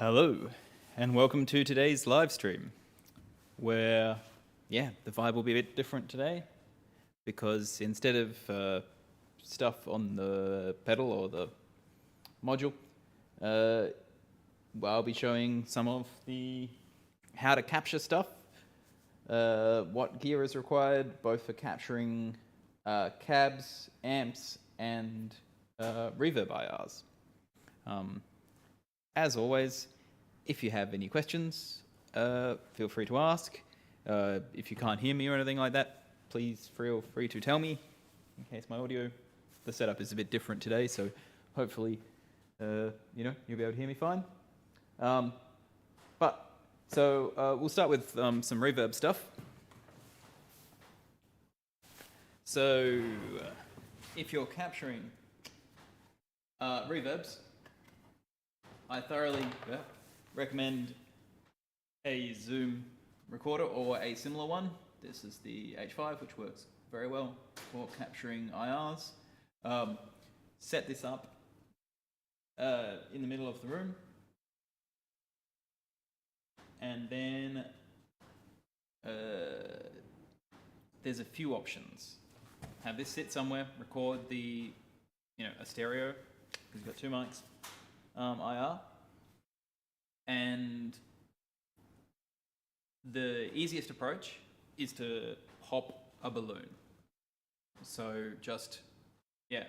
Hello, and welcome to today's live stream, where, the vibe will be a bit different today, because instead of stuff on the pedal or the module, I'll be showing some of the how to capture stuff, what gear is required, both for capturing cabs, amps, and reverb IRs. As always, if you have any questions, feel free to ask. If you can't hear me or anything like that, please feel free to tell me, in case my audio, the setup is a bit different today, so hopefully, you'll be able to hear me fine. We'll start with some reverb stuff. So, if you're capturing reverbs, I thoroughly recommend a Zoom recorder or a similar one. This is the H5, which works very well for capturing IRs. Set this up in the middle of the room, and then there's a few options. Have this sit somewhere, record a stereo, because you've got two mics. IR, and the easiest approach is to pop a balloon. So just a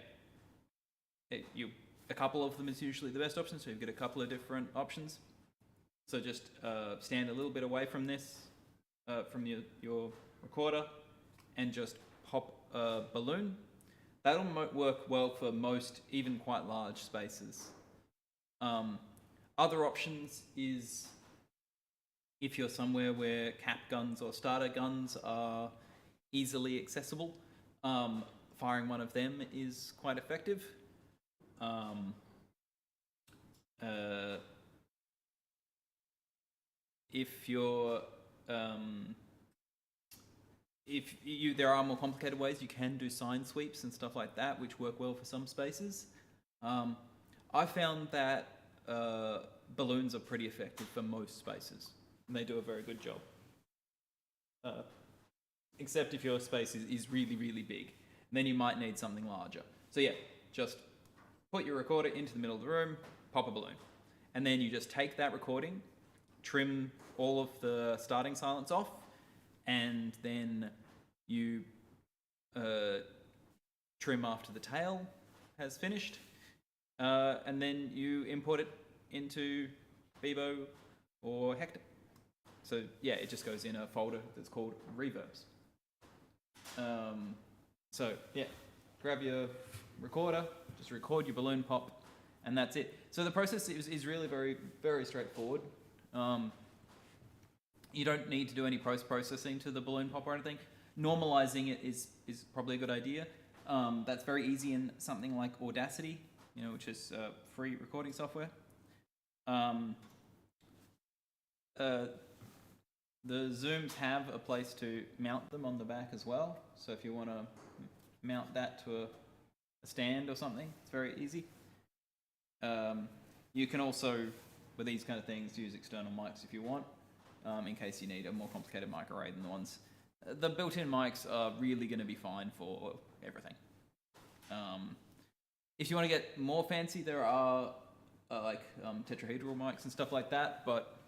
couple of them is usually the best option, so you've got a couple of different options. So just stand a little bit away from this, from your recorder, and just pop a balloon. That'll work well for most, even quite large spaces. Other options is if you're somewhere where cap guns or starter guns are easily accessible, firing one of them is quite effective. There are more complicated ways. You can do sine sweeps and stuff like that, which work well for some spaces. I found that balloons are pretty effective for most spaces, and they do a very good job. Except if your space is really, really big, then you might need something larger. So just put your recorder into the middle of the room, pop a balloon, and then you just take that recording, trim all of the starting silence off, and then you trim after the tail has finished. And then you import it into Beebo or Hector. So it just goes in a folder that's called reverbs. Grab your recorder, just record your balloon pop, and that's it. So the process is really very, very straightforward. You don't need to do any post-processing to the balloon pop or anything. Normalizing it is probably a good idea. That's very easy in something like Audacity, which is free recording software. The Zooms have a place to mount them on the back as well. So if you want to mount that to a stand or something, it's very easy. You can also, with these kind of things, use external mics if you want, in case you need a more complicated mic array than the ones. The built-in mics are really going to be fine for everything. If you want to get more fancy, there are tetrahedral mics and stuff like that, but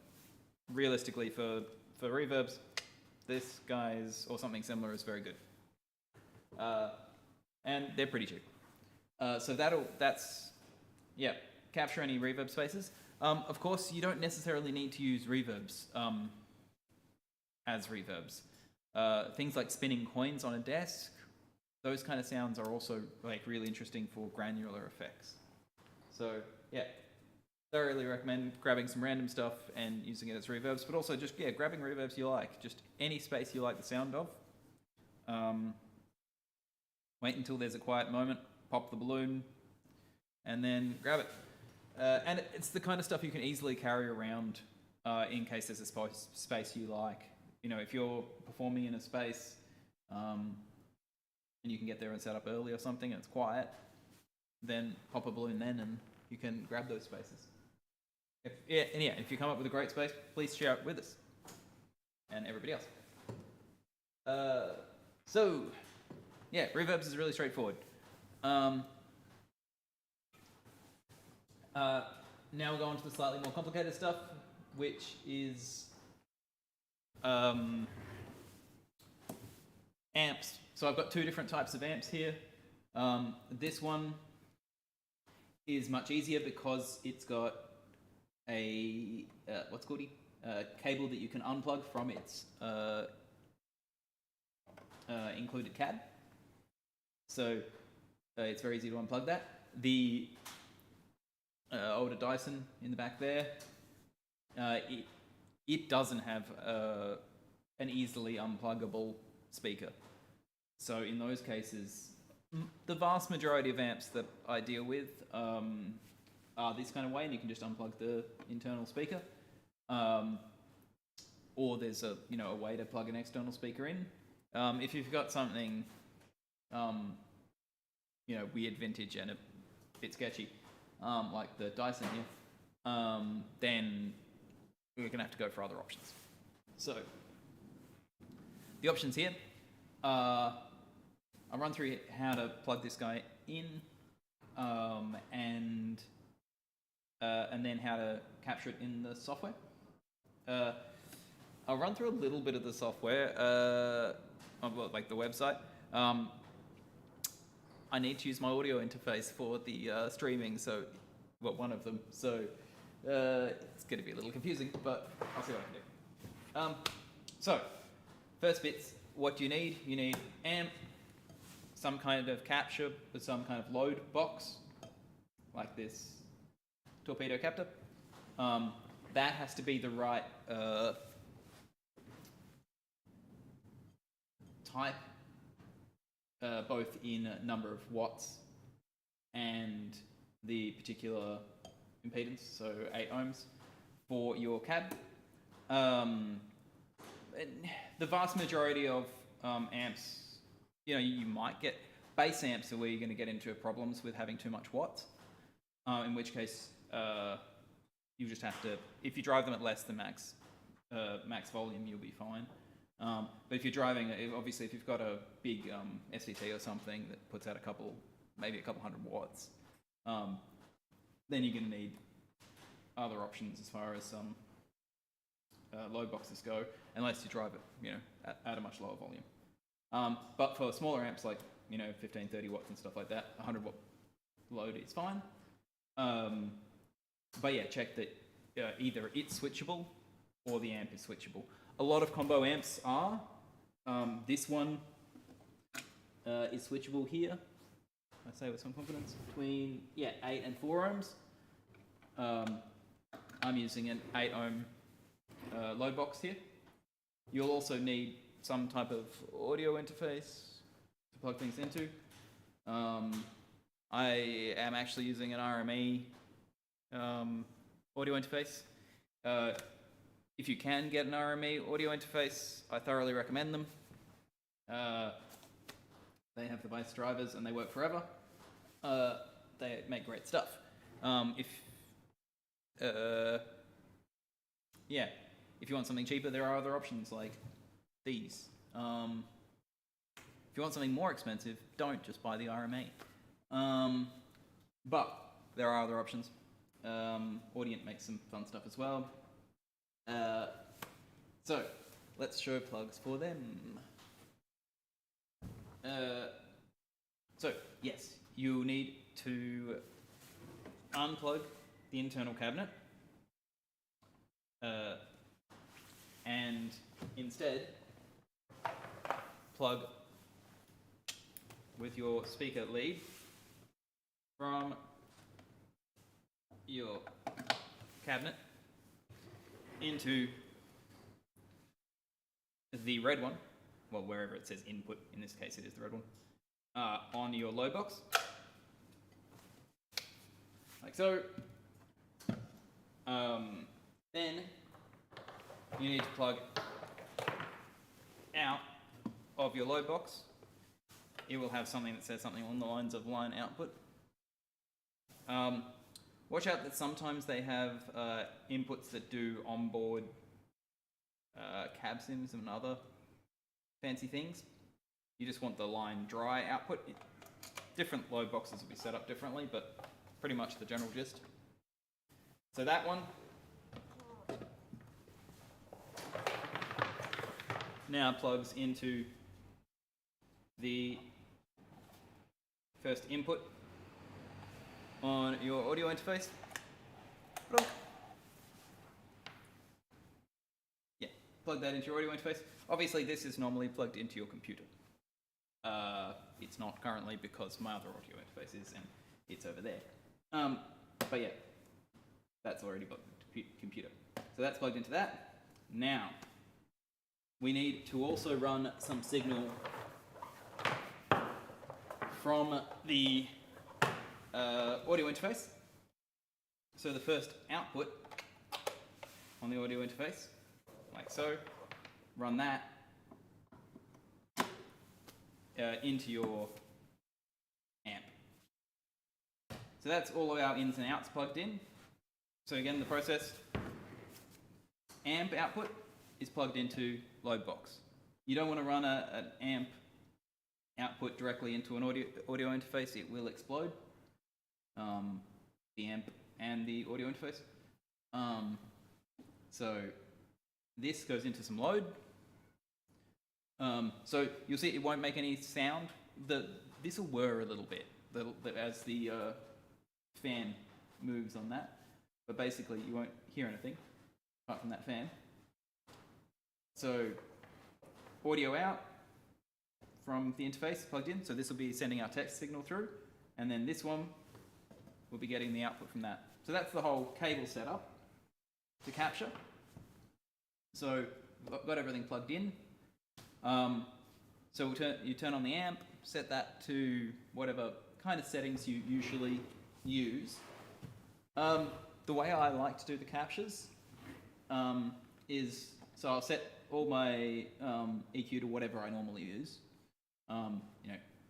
realistically for reverbs, this guy's or something similar is very good. And they're pretty cheap. Capture any reverb spaces. Of course, you don't necessarily need to use reverbs as reverbs. Things like spinning coins on a desk, those kind of sounds are also really interesting for granular effects. So thoroughly recommend grabbing some random stuff and using it as reverbs, but also just grabbing reverbs you like, just any space you like the sound of. Wait until there's a quiet moment, pop the balloon, and then grab it. And it's the kind of stuff you can easily carry around in case there's a space you like. If you're performing in a space and you can get there and set up early or something and it's quiet, then pop a balloon then and you can grab those spaces. If you come up with a great space, please share it with us and everybody else. So, yeah, reverbs is really straightforward. Now we'll go on to the slightly more complicated stuff, which is amps. So I've got two different types of amps here. This one is much easier because it's got a cable that you can unplug from its included cab. So it's very easy to unplug that. The older Dyson in the back there, it doesn't have an easily unpluggable speaker. So in those cases, the vast majority of amps that I deal with are this kind of way, and you can just unplug the internal speaker. Or there's a way to plug an external speaker in. If you've got something weird vintage and a bit sketchy, like the Dyson here, then we're gonna have to go for other options. So the options here are, I'll run through how to plug this guy in, and then how to capture it in the software. I'll run through a little bit of the software, like the website. I need to use my audio interface for the streaming, so one of them. So it's going to be a little confusing, but I'll see what I can do. So first bits, what do you need? You need amp, some kind of capture with some kind of load box, like this torpedo captor. That has to be the right type, both in number of watts and the particular impedance, so 8 ohms for your cab. The vast majority of amps, you might get bass amps are where you're going to get into problems with having too much watts, in which case you just have to, if you drive them at less than max volume, you'll be fine. But if you're driving, obviously if you've got a big SVT or something that puts out maybe a couple hundred watts, then you're going to need other options as far as load boxes go, unless you drive it at a much lower volume. But for smaller amps like 15, 30 watts and stuff like that, 100 watt load is fine. But yeah, check that either it's switchable or the amp is switchable. A lot of combo amps are. This one is switchable here, I say with some confidence, between 8 and 4 ohms. I'm using an 8 ohm load box here. You'll also need some type of audio interface to plug things into. I am actually using an RME audio interface. If you can get an RME audio interface, I thoroughly recommend them. They have the base drivers and they work forever. They make great stuff. If you want something cheaper, there are other options like these. If you want something more expensive, don't just buy the RME. But there are other options. Audient makes some fun stuff as well. So let's show plugs for them. So yes, you need to unplug the internal cabinet and instead plug with your speaker lead from your cabinet into the red one, well, wherever it says input, in this case it is the red one, on your load box, like so. Then you need to plug out of your load box. It will have something that says something along the lines of line output. Watch out that sometimes they have inputs that do onboard cab sims and other fancy things. You just want the line dry output. Different load boxes will be set up differently, but pretty much the general gist. So that one now plugs into the first input on your audio interface. Yeah, plug that into your audio interface. Obviously, this is normally plugged into your computer. It's not currently because my other audio interface is, and it's over there. But yeah, that's already plugged into the computer. So that's plugged into that. Now, we need to also run some signal from the audio interface. So the first output on the audio interface, like so, run that into your amp. So that's all of our ins and outs plugged in. So again, the process, amp output is plugged into load box. You don't want to run an amp output directly into an audio interface, it will explode. The amp and the audio interface. So this goes into some load. So you'll see it won't make any sound. This will whir a little bit as the fan moves on that. But basically you won't hear anything apart from that fan. So audio out from the interface plugged in. So this will be sending our text signal through. And then this one will be getting the output from that. So that's the whole cable setup to capture. So we've got everything plugged in. So you turn on the amp, set that to whatever kind of settings you usually use. The way I like to do the captures is, so I'll set all my EQ to whatever I normally use.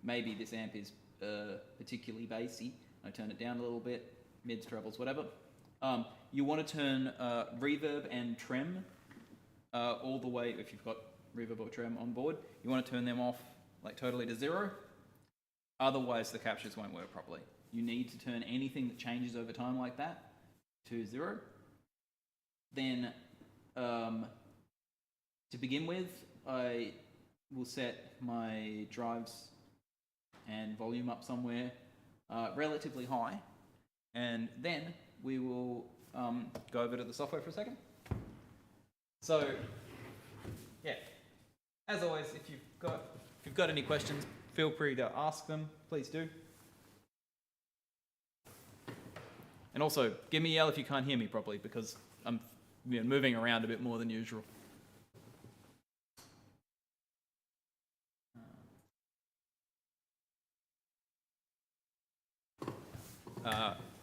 Maybe this amp is particularly bassy. I turn it down a little bit, mids, trebles, whatever. You want to turn reverb and trem all the way, if you've got reverb or trem on board, you want to turn them off like totally to 0. Otherwise the captures won't work properly. You need to turn anything that changes over time like that to 0. Then to begin with, I will set my drives and volume up somewhere relatively high, and then we will go over to the software for a second. So yeah, as always, if you've got any questions, feel free to ask them. Please do. And also, give me a yell if you can't hear me properly, because I'm moving around a bit more than usual.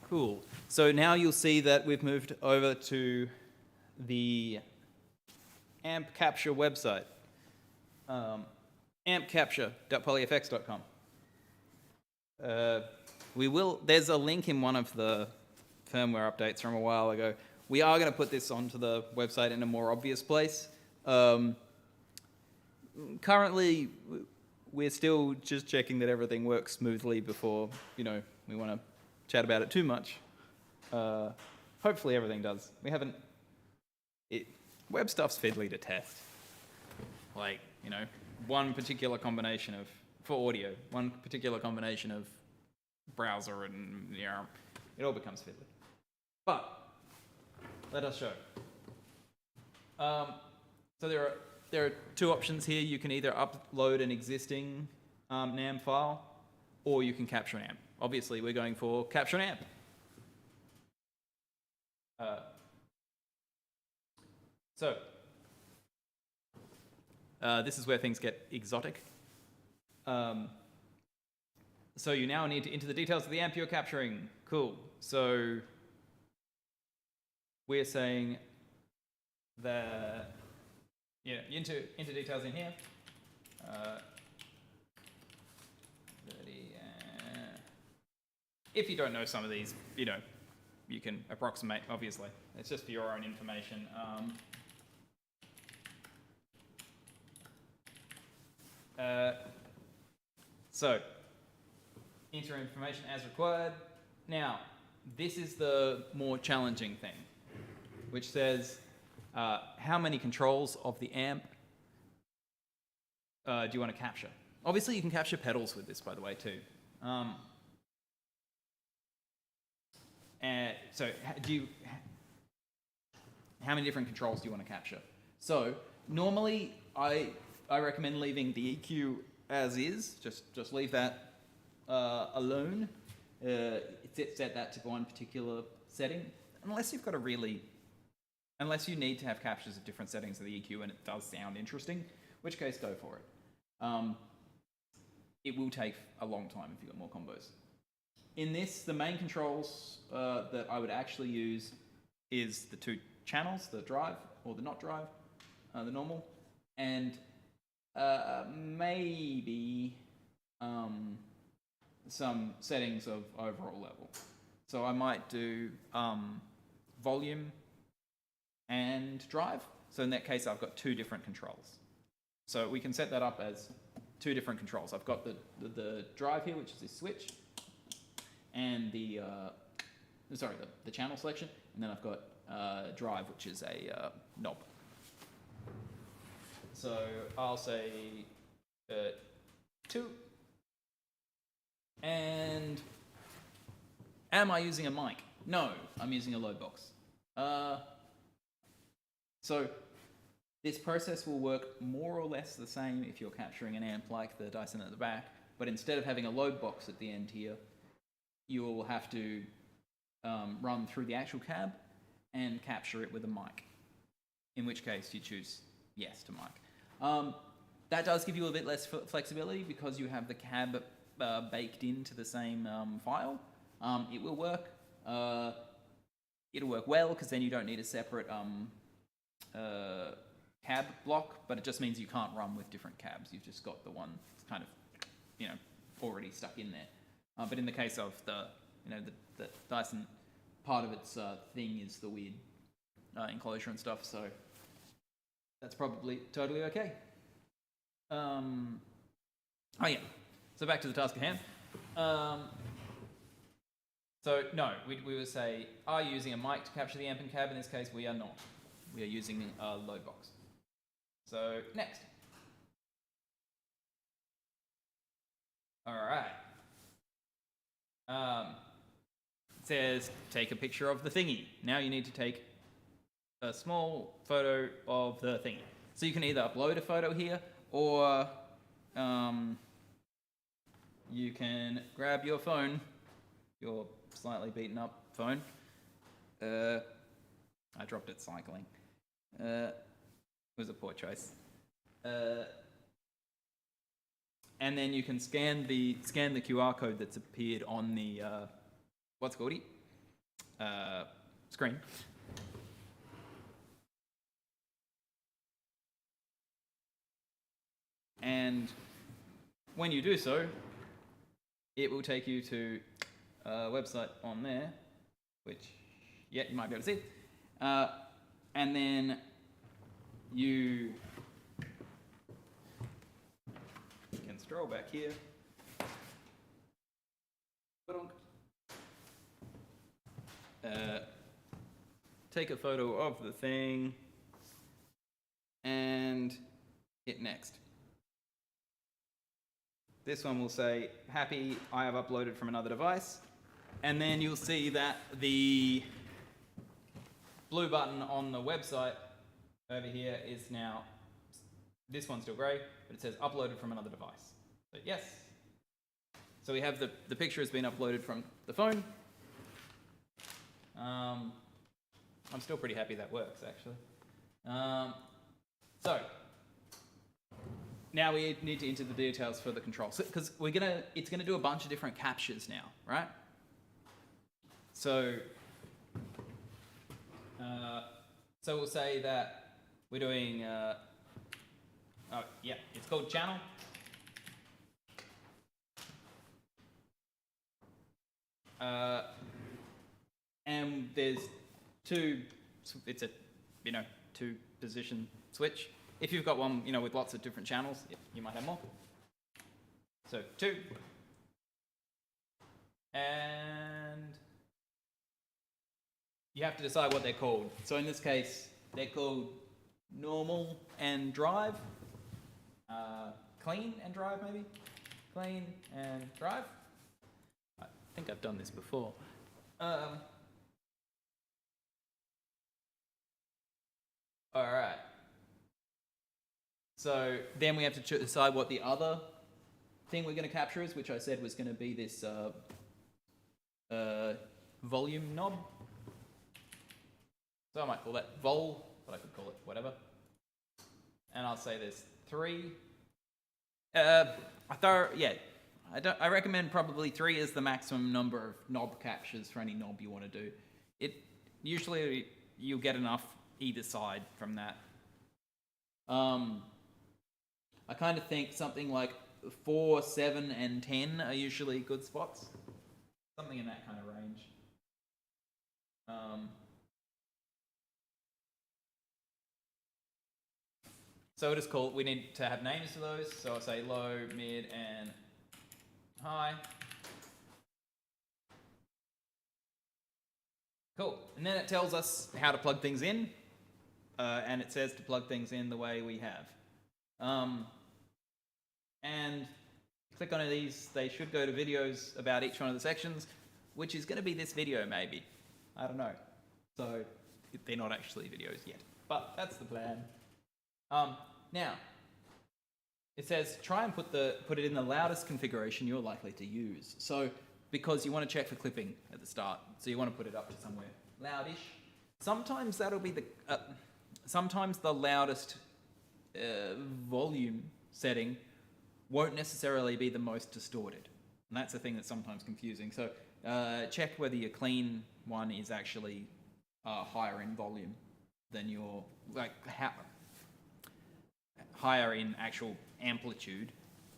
Cool. So now you'll see that we've moved over to the amp capture website. ampcapture.polyfx.com. There's a link in one of the firmware updates from a while ago. We are going to put this onto the website in a more obvious place. Currently, we're still just checking that everything works smoothly before, we want to chat about it too much. Hopefully everything does. Web stuff's fiddly to test. Like, one particular combination for audio, one particular combination of browser and, it all becomes fiddly. But, let us show. So there are two options here. You can either upload an existing NAM file, or you can capture an amp. Obviously, we're going for capture an amp. This is where things get exotic. So you now need to enter the details of the amp you're capturing. Cool. So we're saying that, enter details in here. 30, if you don't know some of these, you can approximate, obviously. It's just for your own information. So, enter information as required. Now, this is the more challenging thing, which says how many controls of the amp do you want to capture? Obviously, you can capture pedals with this, by the way, too. So, how many different controls do you want to capture? So, normally, I recommend leaving the EQ as is. Just leave that alone. Set that to one particular setting, unless you've got unless you need to have captures of different settings of the EQ and it does sound interesting, in which case go for it. It will take a long time if you've got more combos. In this, the main controls that I would actually use is the two channels, the drive or the not drive, the normal, and maybe some settings of overall level. So I might do volume and drive. So in that case, I've got two different controls. So we can set that up as two different controls. I've got the drive here, which is this switch, and the channel selection, and then I've got drive, which is a knob. So I'll say 2. And am I using a mic? No, I'm using a load box. So this process will work more or less the same if you're capturing an amp like the Dyson at the back, but instead of having a load box at the end here, you will have to run through the actual cab and capture it with a mic, in which case you choose yes to mic. That does give you a bit less flexibility because you have the cab baked into the same file. It will work. It'll work well because then you don't need a separate cab block, but it just means you can't run with different cabs. You've just got the one that's kind of, already stuck in there. But in the case of the Dyson, part of its thing is the weird enclosure and stuff, so that's probably totally okay. So back to the task at hand. So no, we would say, are you using a mic to capture the amp and cab? In this case, we are not. We are using a load box. So next. All right. It says take a picture of the thingy. Now you need to take a small photo of the thingy. So you can either upload a photo here, or you can grab your phone, your slightly beaten up phone. I dropped it cycling. It was a poor choice. And then you can scan the QR code that's appeared on the screen. And when you do so, it will take you to a website on there, which, you might be able to see. And then you can scroll back here. Take a photo of the thing and hit next. This one will say, happy, I have uploaded from another device. And then you'll see that the blue button on the website over here is now, this one's still grey, but it says uploaded from another device. So yes. So we have the picture has been uploaded from the phone. I'm still pretty happy that works, actually. So now we need to enter the details for the control, because it's gonna do a bunch of different captures now, right? So we'll say that we're doing. It's called channel. and there's two, it's a, two position switch. If you've got one, with lots of different channels, you might have more. So 2. And you have to decide what they're called. So in this case, they're called normal and drive. Clean and drive, maybe? Clean and drive. I think I've done this before. All right. So then we have to decide what the other thing we're going to capture is, which I said was going to be this volume knob. So I might call that vol, but I could call it whatever. And I'll say there's 3. I recommend probably 3 is the maximum number of knob captures for any knob you want to do. Usually you'll get enough either side from that. I kind of think something like 4, 7, and 10 are usually good spots. Something in that kind of range. So we'll just call it, we need to have names for those. So I'll say low, mid, and high. Cool. And then it tells us how to plug things in. And it says to plug things in the way we have. And click on these, they should go to videos about each one of the sections, which is going to be this video maybe. I don't know. So they're not actually videos yet, but that's the plan. Now, it says try and put it in the loudest configuration you're likely to use. So because you want to check for clipping at the start, so you want to put it up to somewhere loudish. Sometimes that'll be sometimes the loudest volume setting won't necessarily be the most distorted. And that's the thing that's sometimes confusing. So check whether your clean one is actually higher in volume than your, higher in actual amplitude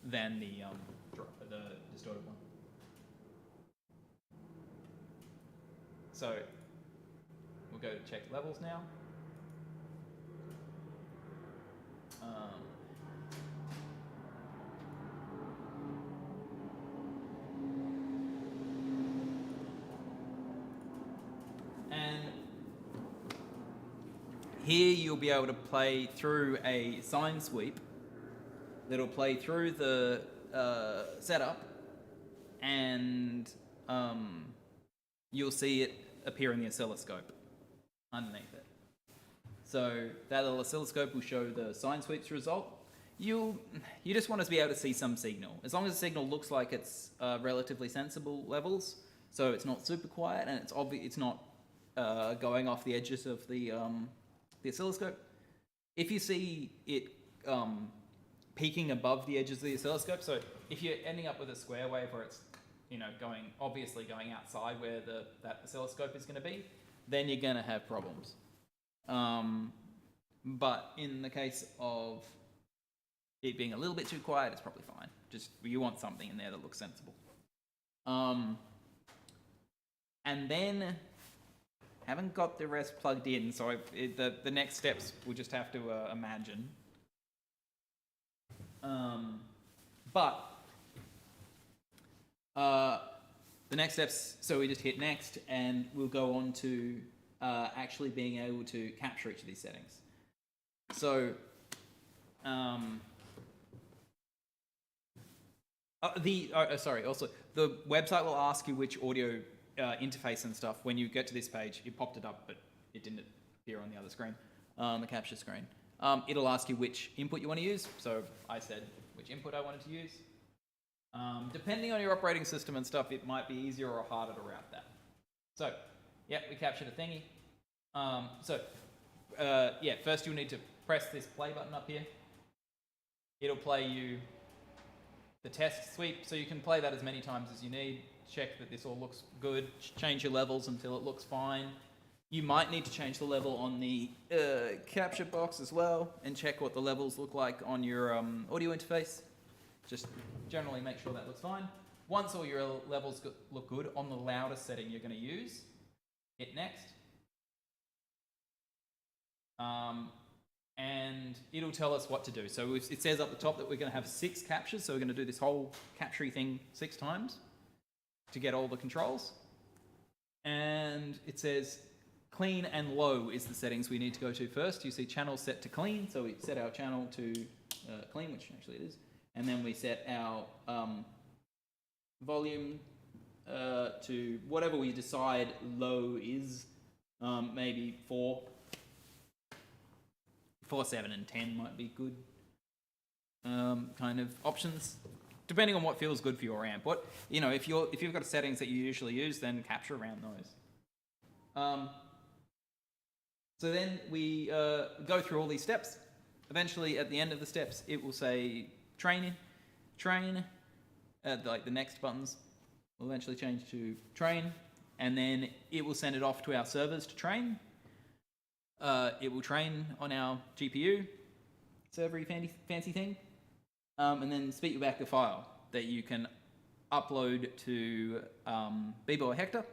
than the distorted one. So we'll go to check levels now. And here you'll be able to play through a sine sweep that'll play through the setup, and you'll see it appear in the oscilloscope underneath it. So that little oscilloscope will show the sine sweeps result. You just want to be able to see some signal. As long as the signal looks like it's relatively sensible levels, so it's not super quiet and it's not going off the edges of the oscilloscope. If you see it peaking above the edges of the oscilloscope, so if you're ending up with a square wave where it's obviously going outside where that oscilloscope is going to be, then you're going to have problems. But in the case of it being a little bit too quiet, it's probably fine. Just you want something in there that looks sensible. And then haven't got the rest plugged in, so the next steps we'll just have to imagine. But the next steps, so we just hit next, and we'll go on to actually being able to capture each of these settings. So also the website will ask you which audio interface and stuff. When you get to this page, it popped it up, but it didn't appear on the other screen, the capture screen. It'll ask you which input you want to use. So I said which input I wanted to use. Depending on your operating system and stuff, it might be easier or harder to route that. So, yeah, we captured a thingy. First you'll need to press this play button up here. It'll play you the test sweep, so you can play that as many times as you need. Check that this all looks good. Change your levels until it looks fine. You might need to change the level on the capture box as well, and check what the levels look like on your audio interface. Just generally make sure that looks fine. Once all your levels look good on the loudest setting you're going to use, hit next. And it'll tell us what to do. So it says up the top that we're going to have 6 captures. So we're going to do this whole capture thing 6 times to get all the controls. And it says clean and low is the settings we need to go to first. You see channel set to clean. So we set our channel to clean, which actually it is. And then we set our volume to whatever we decide low is. Maybe 4, 7, and 10 might be good kind of options, depending on what feels good for your amp. What if you've got settings that you usually use, then capture around those. So then we go through all these steps. Eventually, at the end of the steps, it will say train. Like the next buttons will eventually change to train, and then it will send it off to our servers to train. It will train on our GPU, server fancy thing, and then spit you back a file that you can upload to Beebo or Hector.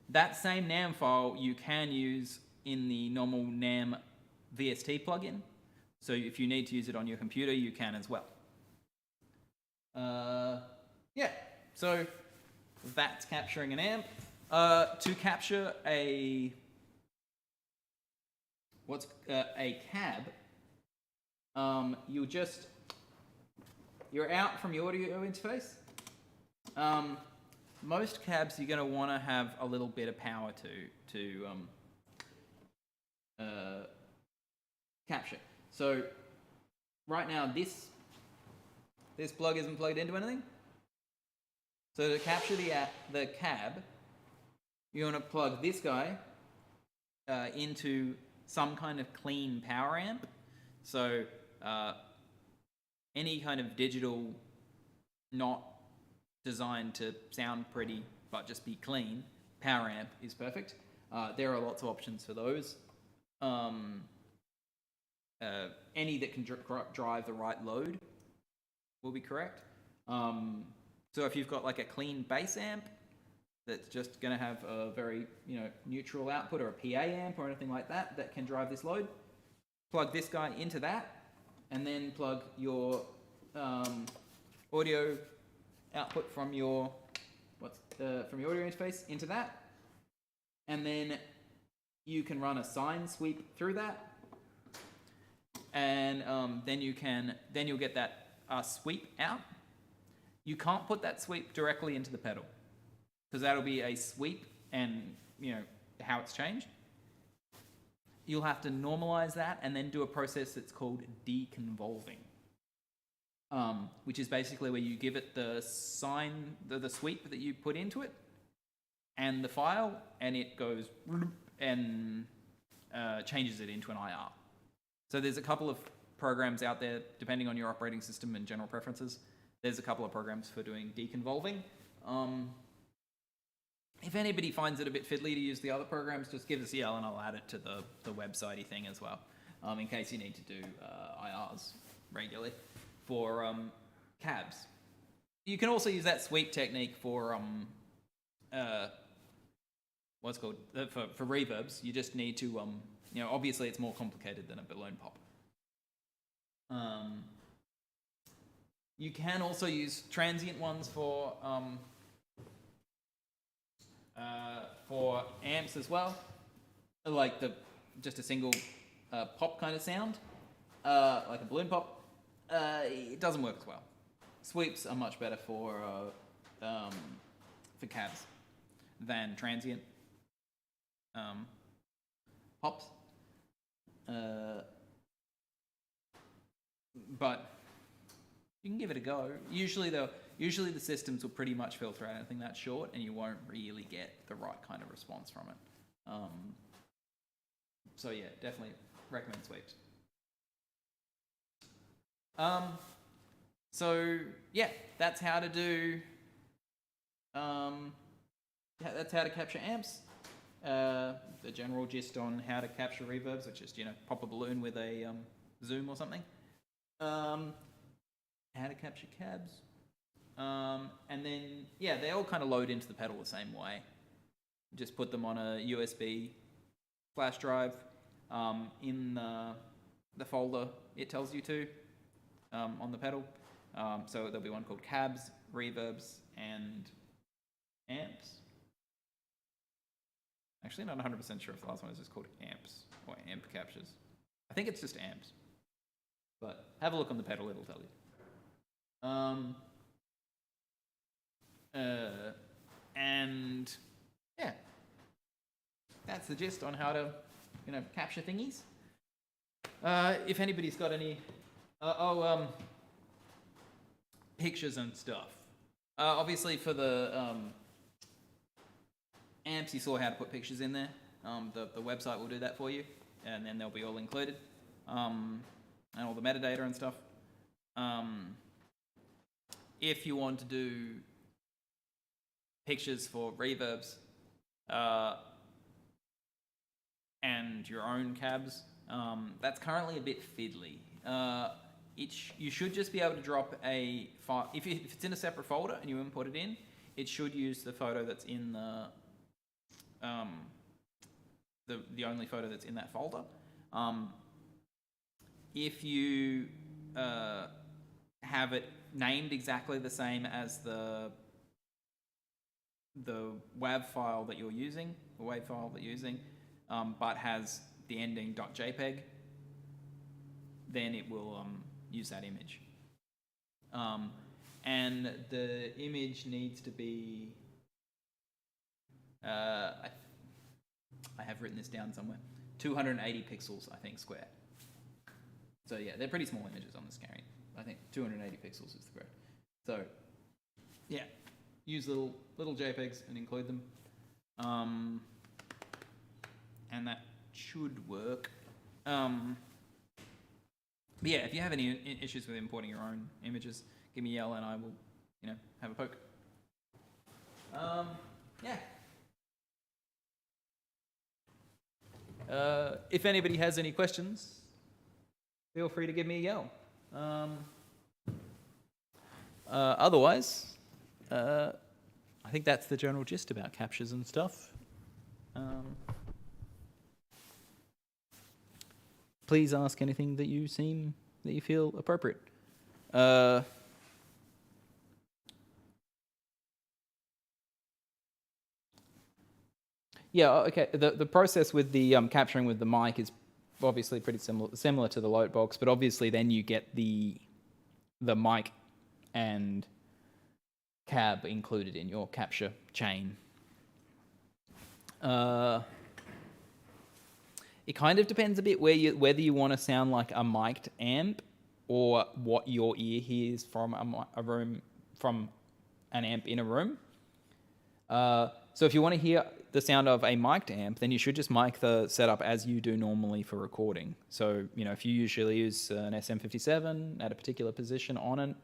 That same NAM file you can use in the normal NAM VST plugin. So if you need to use it on your computer, you can as well. Yeah, so that's capturing an amp. To capture a cab, you're out from your audio interface. Most cabs you're going to want to have a little bit of power to capture. So right now this plug isn't plugged into anything. So to capture the cab, you want to plug this guy into some kind of clean power amp. So any kind of digital, not designed to sound pretty but just be clean, power amp is perfect. There are lots of options for those. Any that can drive the right load will be correct. So if you've got like a clean bass amp that's just going to have a very neutral output, or a PA amp or anything like that can drive this load, plug this guy into that, and then plug your audio output from your audio interface into that, and then you can run a sine sweep through that, and then you'll get that sweep out. You can't put that sweep directly into the pedal, because that'll be a sweep and how it's changed. You'll have to normalize that and then do a process that's called deconvolving, which is basically where you give it the sine, the sweep that you put into it, and the file, and it goes and changes it into an IR. So there's a couple of programs out there, depending on your operating system and general preferences. There's a couple of programs for doing deconvolving. If anybody finds it a bit fiddly to use the other programs, just give us a yell and I'll add it to the website-y thing as well, in case you need to do IRs regularly for cabs. You can also use that sweep technique for what's called for reverbs. You just need to obviously it's more complicated than a balloon pop. You can also use transient ones for amps as well, like just a single pop kind of sound, like a balloon pop. It doesn't work as well. Sweeps are much better for cabs than transient pops. But you can give it a go. Usually the systems will pretty much filter out anything that's short, and you won't really get the right kind of response from it. So yeah, definitely recommend sweeps. So yeah, that's how to do. That's how to capture amps. The general gist on how to capture reverbs, which is pop a balloon with a zoom or something. How to capture cabs. And then, yeah, they all kind of load into the pedal the same way. just put them on a USB flash drive in the folder it tells you to on the pedal. So there'll be one called cabs, reverbs, and amps. Actually, not 100% sure if the last one is just called amps or amp captures. I think it's just amps. But have a look on the pedal, it'll tell you. And yeah, that's the gist on how to, capture thingies. If anybody's got any, pictures and stuff. Obviously, for the amps, you saw how to put pictures in there. The website will do that for you, and then they'll be all included, and all the metadata and stuff. If you want to do pictures for reverbs and your own cabs, that's currently a bit fiddly. You should just be able to drop a file. If it's in a separate folder and you import it in, it should use the photo that's in the only photo that's in that folder. If you have it named exactly the same as the WAV file that you're using, the WAV file that you're using, but has the ending .jpeg, then it will use that image. And the image needs to be, I have written this down somewhere, 280 pixels, I think, square. So yeah, they're pretty small images on the screen. I think 280 pixels is the correct. So yeah, use little JPEGs and include them. And that should work. But yeah, if you have any issues with importing your own images, give me a yell and I will, have a poke. Yeah. If anybody has any questions, feel free to give me a yell. Otherwise, I think that's the general gist about captures and stuff. Please ask anything that you feel appropriate. Yeah, okay. The process with the capturing with the mic is obviously pretty similar to the load box, but obviously then you get the mic and cab included in your capture chain. It kind of depends a bit whether you want to sound like a mic'd amp or what your ear hears from from an amp in a room. So if you want to hear the sound of a mic'd amp, then you should just mic the setup as you do normally for recording. So, if you usually use an SM57 at a particular position on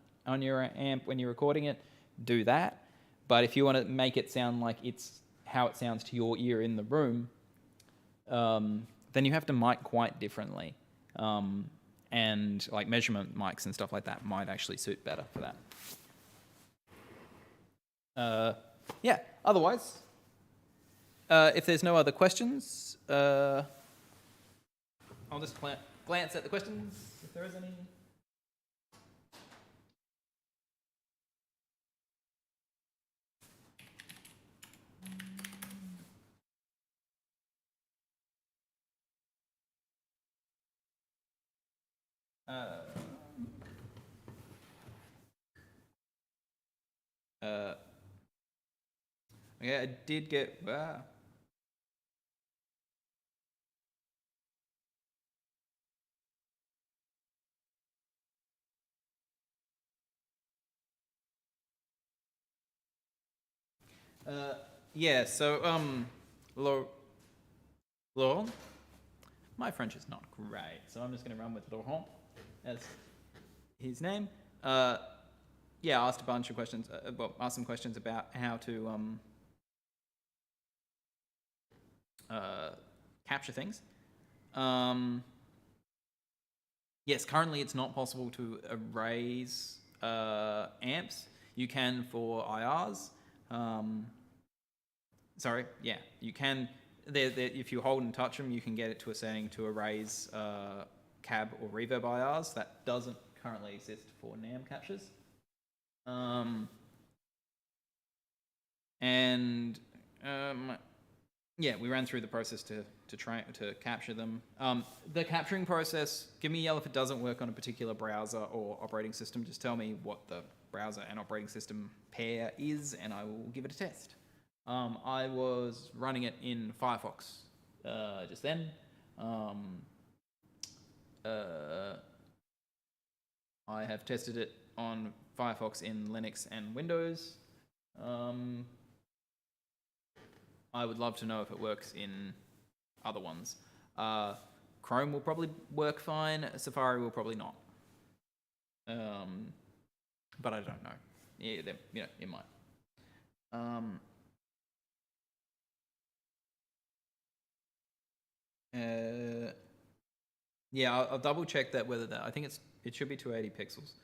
your amp when you're recording it, do that. But if you want to make it sound like it's how it sounds to your ear in the room, then you have to mic quite differently. And like measurement mics and stuff like that might actually suit better for that. Yeah, otherwise, if there's no other questions, I'll just glance at the questions, if there is any. Okay, I did get... Wow. Yeah, so, Laurent? My French is not great, so I'm just going to run with Laurent as his name. Yeah, I asked a bunch of questions, asked some questions about how to capture things. Yes, currently it's not possible to erase amps. You can for IRs. sorry, yeah, you can, if you hold and touch them, you can get it to a setting to erase cab or reverb IRs. That doesn't currently exist for NAM captures. Yeah, we ran through the process to try to capture them. The capturing process, give me a yell if it doesn't work on a particular browser or operating system. Just tell me what the browser and operating system pair is, and I will give it a test. I was running it in Firefox just then. I have tested it on Firefox in Linux and Windows. I would love to know if it works in other ones. Chrome will probably work fine. Safari will probably not. But I don't know. Yeah, it might. Yeah, I'll double check that whether that. I think it should be 280 pixels,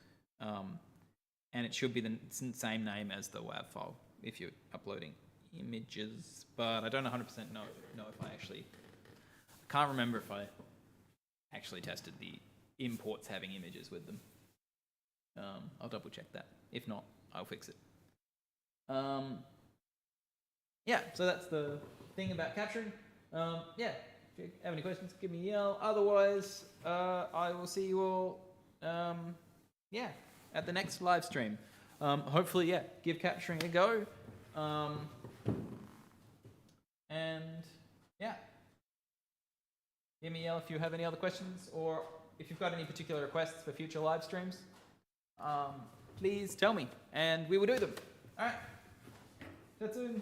and it should be the same name as the WAV file if you're uploading images. But I don't 100% know if I actually. I can't remember if I actually tested the imports having images with them. I'll double check that. If not, I'll fix it. Yeah, so that's the thing about capturing. Yeah, if you have any questions, give me a yell. Otherwise, I will see you all, yeah, at the next live stream. Hopefully, yeah, give capturing a go. And yeah, give me a yell if you have any other questions, or if you've got any particular requests for future live streams. Please tell me, and we will do them. All right. That's soon.